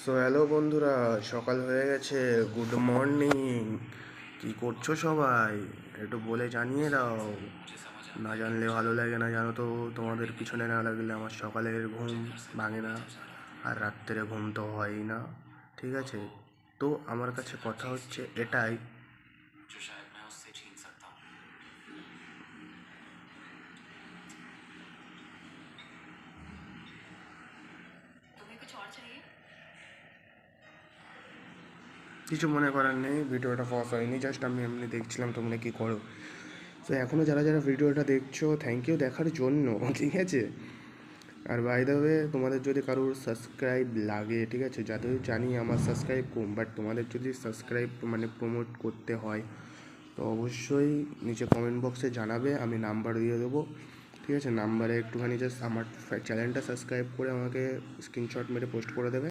So hello বন্ধুরা, সকাল হয়ে গেছে। Good morning. কি করছো সবাই? একটু বলে জানিয়ে দাও। না জানলে ভালো লাগে না, জানো তো। তোমাদের পিছনে না লাগলে আমার সকালের ঘুম ভাঙে না, আর রাত্রে ঘুম তো হয়ই না। ঠিক আছে, তো আমার কাছে কথা হচ্ছে এটাই। কিছু মনে করার নেই, ভিডিওটা পজ হয়নি, জাস্ট আমি এমনি দেখছিলাম তোমরা কী করো। তো এখনও যারা যারা ভিডিওটা দেখছো, থ্যাংক ইউ দেখার জন্য। ঠিক আছে, আর বাই দ্য ওয়ে, তোমাদের যদি কারোর সাবস্ক্রাইব লাগে, ঠিক আছে, যাদের জানি আমার সাবস্ক্রাইব কম, বাট তোমাদের যদি সাবস্ক্রাইব মানে প্রমোট করতে হয় তো অবশ্যই নিচে কমেন্ট বক্সে জানাবে, আমি নাম্বার দিয়ে দেবো। ঠিক আছে, নাম্বারে একটুখানি জাস্ট আমার চ্যানেলটা সাবস্ক্রাইব করে আমাকে স্ক্রিনশট মেরে পোস্ট করে দেবে।